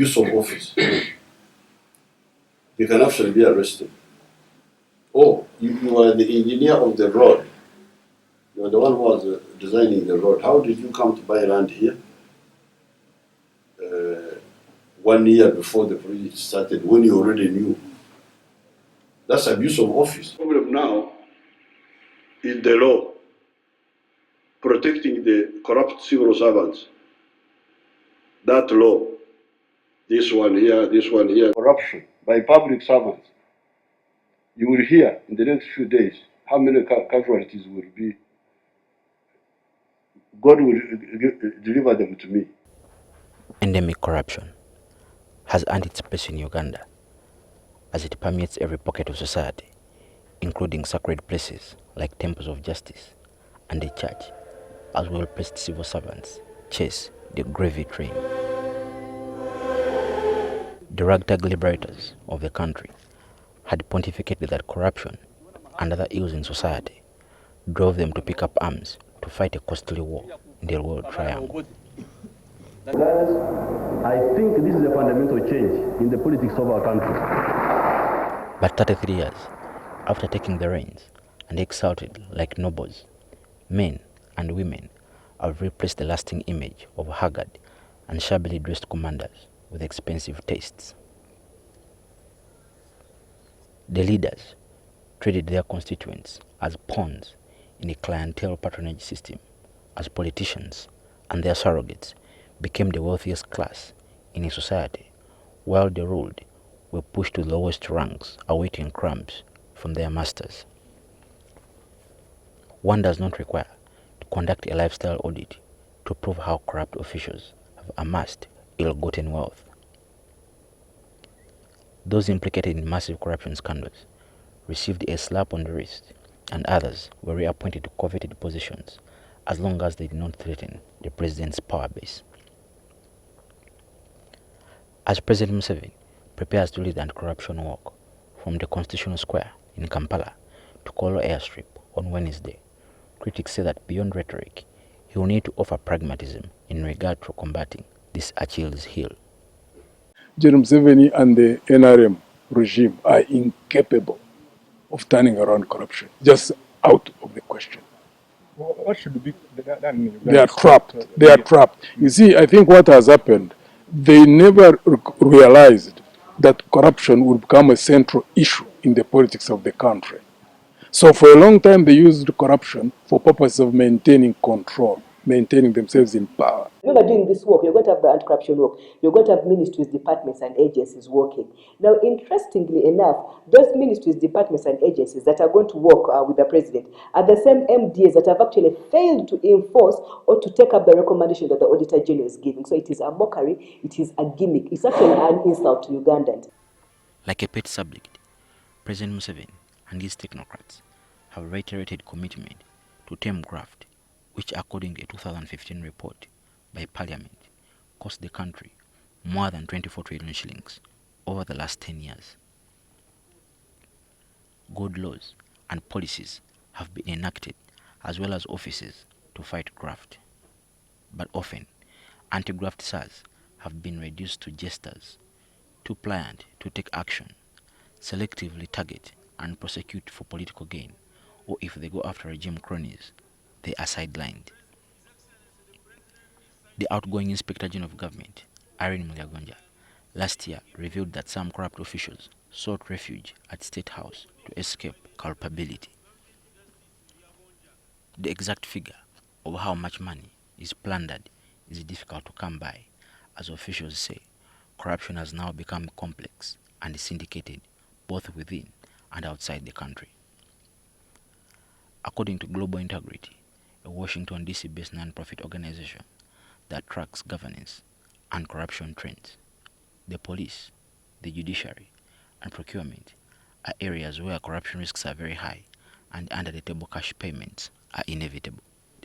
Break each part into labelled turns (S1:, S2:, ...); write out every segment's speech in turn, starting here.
S1: abuse of office, you can actually be arrested. Oh, you are the engineer of the road. You are the one who was designing the road. How did you come to buy land here 1 year before the project started when you already knew? That's abuse of office. The problem now is the law protecting the corrupt civil servants. That law, this one here, corruption by public servants. You will hear in the next few days how many casualties will be. God will deliver them to me.
S2: Endemic corruption has earned its place in Uganda as it permeates every pocket of society, including sacred places like temples of justice and the church, as well-placed civil servants chase the gravy train. The ragtag liberators of the country had pontificated that corruption and other ills in society drove them to pick up arms to fight a costly war in the World Triangle.
S3: Guys, I think this is a fundamental change in the politics of our country.
S2: But 33 years after taking the reins and exalted like nobles, men and women have replaced the lasting image of haggard and shabbily dressed commanders with expensive tastes. The leaders treated their constituents as pawns in a clientele patronage system, as politicians and their surrogates became the wealthiest class in a society, while the ruled were pushed to the lowest ranks, awaiting crumbs from their masters. One does not require to conduct a lifestyle audit to prove how corrupt officials have amassed ill-gotten wealth. Those implicated in massive corruption scandals received a slap on the wrist, and others were reappointed to coveted positions as long as they did not threaten the president's power base. As President Museveni prepares to lead the anti-corruption walk from the Constitutional Square in Kampala to Kololo Airstrip on Wednesday, critics say that beyond rhetoric, he will need to offer pragmatism in regard to combating this Achilles heel.
S4: General Museveni and the NRM regime are incapable of turning around corruption, just out of the question.
S5: Well, what should be done?
S4: They are trapped. They are trapped. You see, I think what has happened, they never realized that corruption would become a central issue in the politics of the country. So for a long time, they used corruption for purpose of maintaining control, maintaining themselves in power.
S6: When you're doing this work, you're going to have the anti-corruption work. You're going to have ministries, departments, and agencies working. Now, interestingly enough, those ministries, departments, and agencies that are going to work with the president are the same MDAs that have actually failed to enforce or to take up the recommendation that the Auditor General is giving. So it is a mockery, it is a gimmick. It's actually an insult to Ugandans.
S2: Like a pet subject, President Museveni and his technocrats have reiterated commitment to tame graft, which according to a 2015 report by Parliament cost the country more than 24 trillion shillings over the last 10 years. Good laws and policies have been enacted as well as offices to fight graft. But often, anti-graft SARS have been reduced to jesters, too pliant to take action, selectively target and prosecute for political gain, or if they go after regime cronies, they are sidelined. The outgoing Inspector General of Government, Irene Mulyagonja, last year revealed that some corrupt officials sought refuge at State House to escape culpability. The exact figure of how much money is plundered is difficult to come by, as officials say corruption has now become complex and syndicated both within and outside the country. According to Global Integrity, a Washington, D.C.-based non-profit organization that tracks governance and corruption trends, the police, the judiciary, and procurement are areas where corruption risks are very high and under-the-table cash payments are inevitable.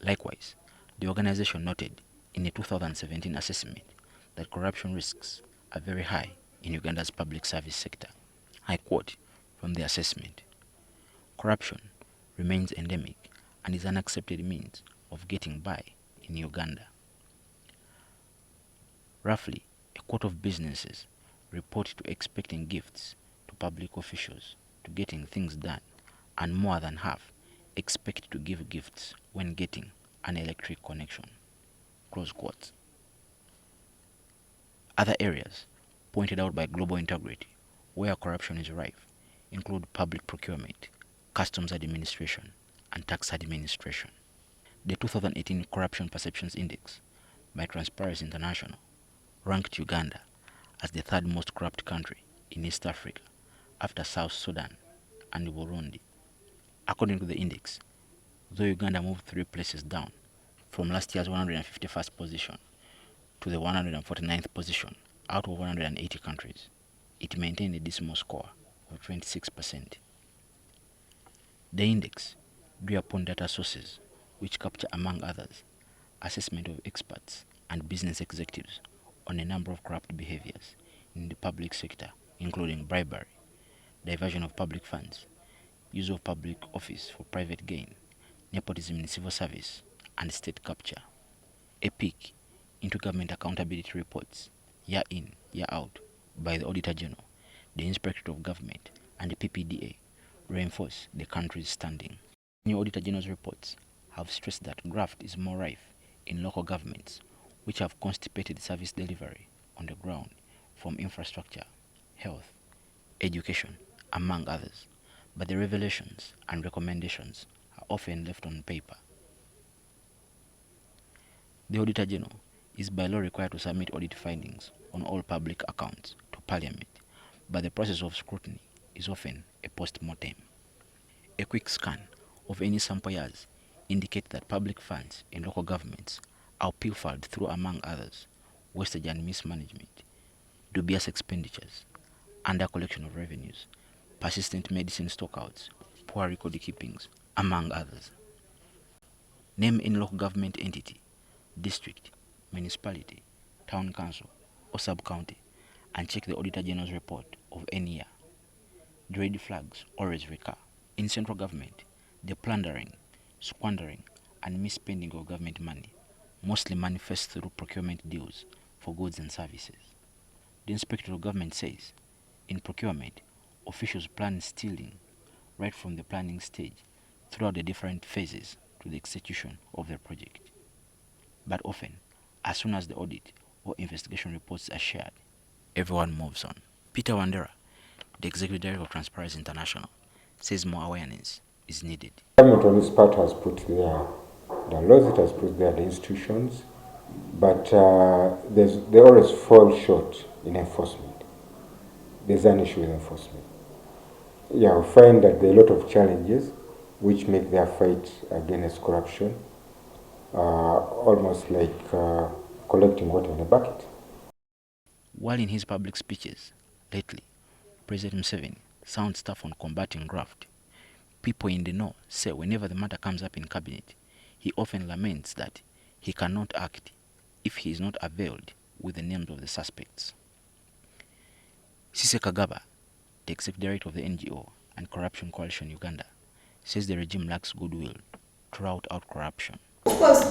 S2: Likewise, the organization noted in a 2017 assessment that corruption risks are very high in Uganda's public service sector. I quote from the assessment: "Corruption remains endemic and is an accepted means of getting by in Uganda. Roughly quarter of businesses report to expecting gifts to public officials to getting things done, and more than half expect to give gifts when getting an electric connection. Close quotes. Other areas pointed out by Global Integrity where corruption is rife include public procurement, customs administration, and tax administration. The 2018 Corruption Perceptions Index by Transparency International ranked Uganda as the third most corrupt country in East Africa after South Sudan and Burundi. According to the index, though Uganda moved 3 places down from last year's 151st position to the 149th position out of 180 countries, it maintained a dismal score of 26%. The index drew upon data sources which capture, among others, assessment of experts and business executives on a number of corrupt behaviors in the public sector, including bribery, diversion of public funds, use of public office for private gain, nepotism in civil service, and state capture. A peek into government accountability reports, year in, year out, by the Auditor General, the Inspectorate of Government, and the PPDA reinforce the country's standing. New Auditor General's reports have stressed that graft is more rife in local governments, which have constipated service delivery on the ground from infrastructure, health, education, among others, but the revelations and recommendations are often left on paper. The Auditor General is by law required to submit audit findings on all public accounts to Parliament, but the process of scrutiny is often a post-mortem. A quick scan of any sample years indicates that public funds in local governments are pilfered through, among others, wastage and mismanagement, dubious expenditures, under collection of revenues, persistent medicine stockouts, poor record keepings, among others. Name any local government entity, district, municipality, town council, or sub-county, and check the Auditor General's report of any year. The red flags always recur. In central government, the plundering, squandering, and misspending of government money mostly manifests through procurement deals for goods and services. The Inspector of Government says, in procurement, officials plan stealing right from the planning stage throughout the different phases to the execution of the project. But often, as soon as the audit or investigation reports are shared, everyone moves on. Peter Wandera, the Executive Director of Transparency International, says more awareness is needed.
S7: The government on its part has put there the laws, it has put there the institutions, but they always fall short in enforcement. There's an issue with enforcement. Yeah, we find that there are a lot of challenges which make their fight against corruption almost like collecting water in a bucket.
S2: While in his public speeches lately, President Museveni sounds tough on combating graft. People in the know say whenever the matter comes up in cabinet, he often laments that he cannot act if he is not availed with the names of the suspects. Sise Kagaba, the Executive Director of the NGO and Corruption Coalition Uganda, says the regime lacks goodwill to rout out corruption.
S6: Of course,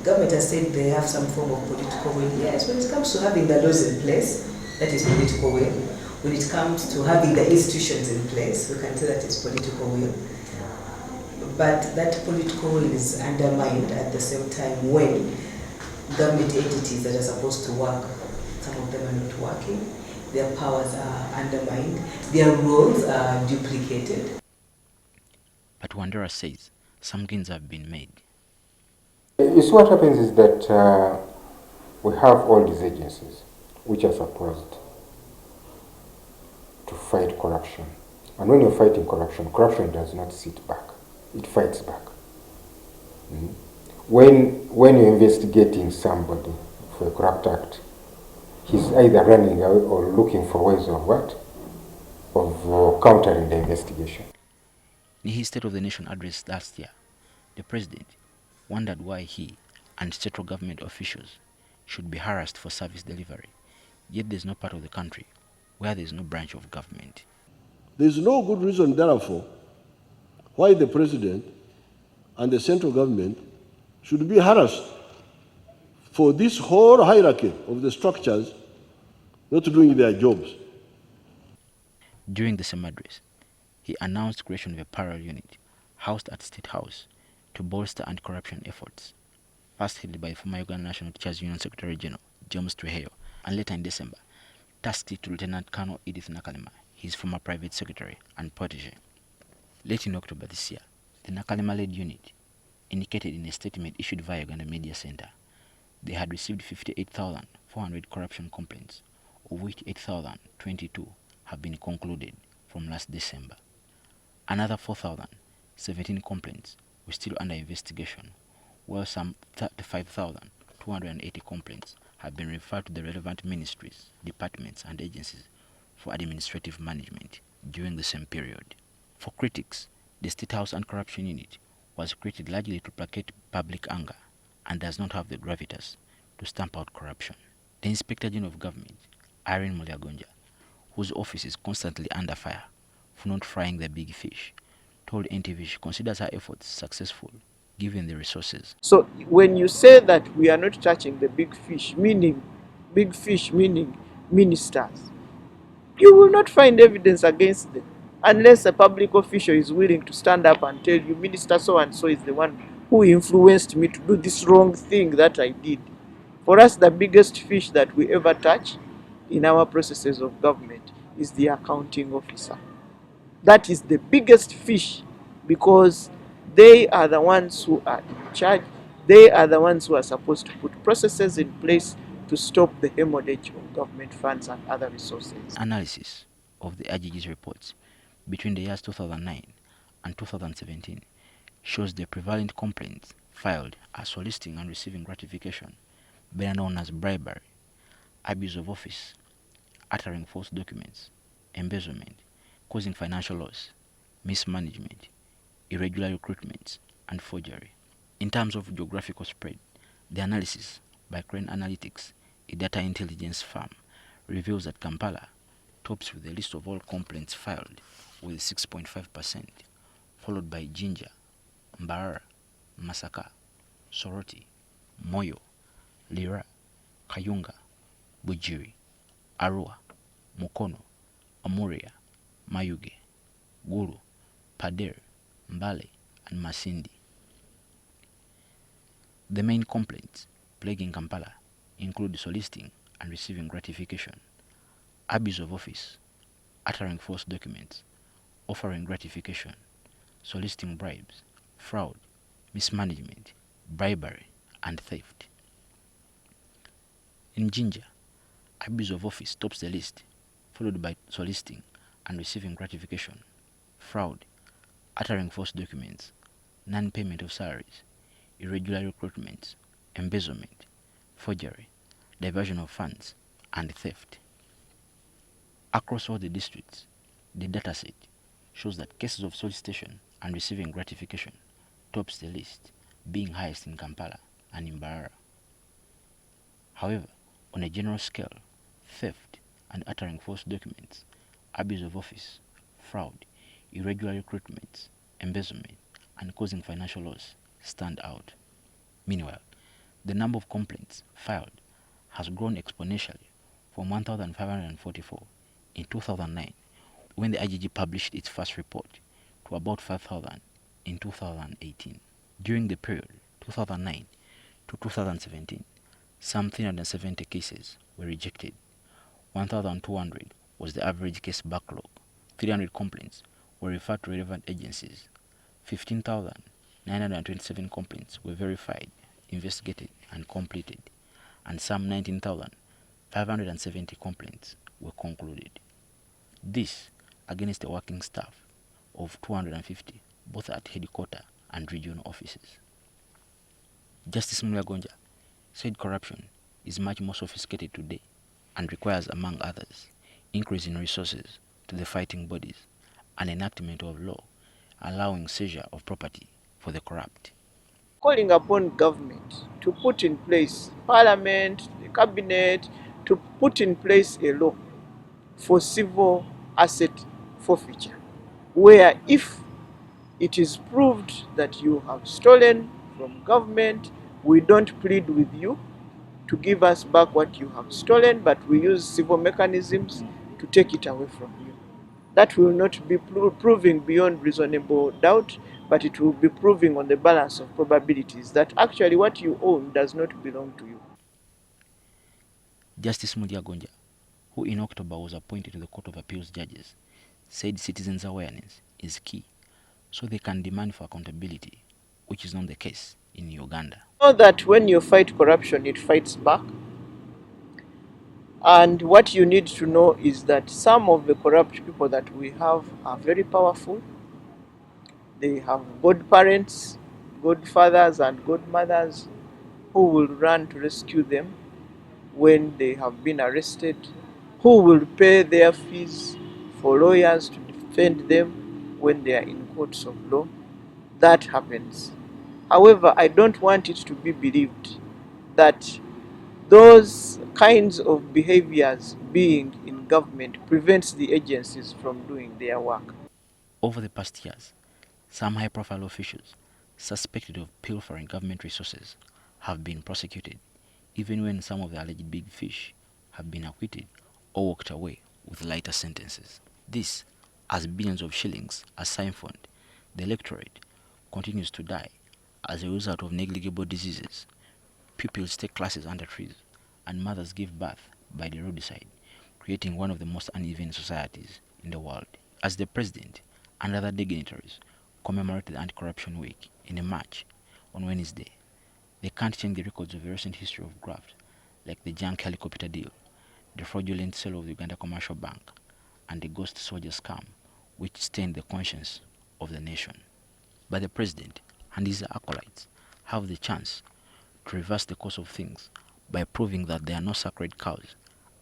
S6: government has said they have some form of political will. Yes, when it comes to having the laws in place, that is political will. When it comes to having the institutions in place, we can say that is political will. But that political will is undermined at the same time when government entities that are supposed to work, some of them are not working, their powers are undermined, their roles are duplicated.
S2: But Wandera says some gains have been made.
S7: You see, what happens is that we have all these agencies which are supposed to fight corruption. And when you're fighting corruption, corruption does not sit back. It fights back. When you're investigating somebody for a corrupt act, he's either running away or looking for ways of what? Of countering the investigation.
S2: In his State of the Nation address last year, the President wondered why he and central government officials should be harassed for service delivery, yet there's no part of the country where there's no branch of government.
S1: There is no good reason, therefore, why the President and the central government should be harassed for this whole hierarchy of the structures not doing their jobs.
S2: During the same address, he announced creation of a parallel unit housed at State House to bolster anti-corruption efforts, first headed by former Uganda National Teachers Union Secretary General James Tweheyo, and later in December, tasked it to Lieutenant Colonel Edith Nakalema, his former private secretary and protege. Late in October this year, the Nakalema-led unit indicated in a statement issued via Uganda Media Center they had received 58,400 corruption complaints, of which 8,022 have been concluded from last December. Another 4,017 complaints were still under investigation, while some 35,280 complaints have been referred to the relevant ministries, departments, and agencies for administrative management during the same period. For critics, the State House Anti-Corruption Unit was created largely to placate public anger and does not have the gravitas to stamp out corruption. The Inspector General of Government, Irene Mulyagonja, whose office is constantly under fire for not frying the big fish, told NTV she considers her efforts successful given the resources.
S8: So when you say that we are not touching the big fish meaning ministers, you will not find evidence against them unless a public official is willing to stand up and tell you, Minister so and so is the one who influenced me to do this wrong thing that I did. For us, the biggest fish that we ever touch in our processes of government is the accounting officer. That is the biggest fish because they are the ones who are in charge. They are the ones who are supposed to put processes in place to stop the hemorrhage of government funds and other resources.
S2: Analysis of the IGG's reports between the years 2009 and 2017 shows the prevalent complaints filed are soliciting and receiving gratification, better known as bribery, abuse of office, uttering false documents, embezzlement, causing financial loss, mismanagement, irregular recruitments, and forgery. In terms of geographical spread, the analysis by Crane Analytics, a data intelligence firm, reveals that Kampala tops with a list of all complaints filed with 6.5%, followed by Jinja, Mbarara, Masaka, Soroti, Moyo, Lira, Kayunga, Bujiri, Arua, Mukono, Amuria, Mayuge, Gulu, Pader, Mbale, and Masindi. The main complaints plaguing Kampala include soliciting and receiving gratification, abuse of office, uttering false documents, offering gratification, soliciting bribes, fraud, mismanagement, bribery, and theft. In Jinja, abuse of office tops the list, followed by soliciting and receiving gratification, fraud, uttering false documents, non-payment of salaries, irregular recruitments, embezzlement, forgery, diversion of funds, and theft. Across all the districts, the dataset shows that cases of solicitation and receiving gratification tops the list, being highest in Kampala and in Mbarara. However, on a general scale, theft and uttering false documents, abuse of office, fraud, irregular recruitments, embezzlement, and causing financial loss stand out. Meanwhile, the number of complaints filed has grown exponentially from 1,544 in 2009, when the IGG published its first report, to about 5,000 in 2018. During the period 2009 to 2017, some 370 cases were rejected. 1,200 was the average case backlog. 300 complaints were referred to relevant agencies. 15,927 complaints were verified, investigated, and completed, and some 19,570 complaints were concluded. This against a working staff of 250, both at headquarters and regional offices. Justice Mulyagonja said corruption is much more sophisticated today and requires, among others, increase in resources to the fighting bodies and enactment of law allowing seizure of property for the corrupt.
S8: Calling upon government to put in place, parliament, the cabinet, to put in place a law for civil asset forfeiture, where if it is proved that you have stolen from government, we don't plead with you, to give us back what you have stolen, but we use civil mechanisms to take it away from you. That will not be proving beyond reasonable doubt, but it will be proving on the balance of probabilities that actually what you own does not belong to you.
S2: Justice Mudiagonja, who in October was appointed to the Court of Appeals judges, said citizens' awareness is key so they can demand for accountability, which is not the case in Uganda.
S8: Know that when you fight corruption, it fights back. And what you need to know is that some of the corrupt people that we have are very powerful. They have godparents, godfathers, and godmothers who will run to rescue them when they have been arrested, who will pay their fees for lawyers to defend them when they are in courts of law. That happens. However, I don't want it to be believed that those kinds of behaviors being in government prevents the agencies from doing their work.
S2: Over the past years, some high-profile officials suspected of pilfering government resources have been prosecuted, even when some of the alleged big fish have been acquitted or walked away with lighter sentences. This, as billions of shillings are siphoned, the electorate continues to die as a result of negligible diseases. Pupils take classes under trees, and mothers give birth by the roadside, creating one of the most uneven societies in the world. As the president and other dignitaries commemorated the Anti-Corruption Week in a march on Wednesday, they can't change the records of the recent history of graft, like the junk helicopter deal, the fraudulent sale of the Uganda Commercial Bank, and the ghost soldier scam, which stained the conscience of the nation. But the president and his acolytes have the chance to reverse the course of things by proving that there are no sacred cows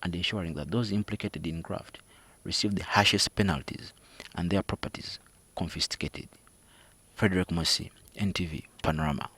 S2: and ensuring that those implicated in graft receive the harshest penalties and their properties confiscated. Frederick Mosi, NTV Panorama.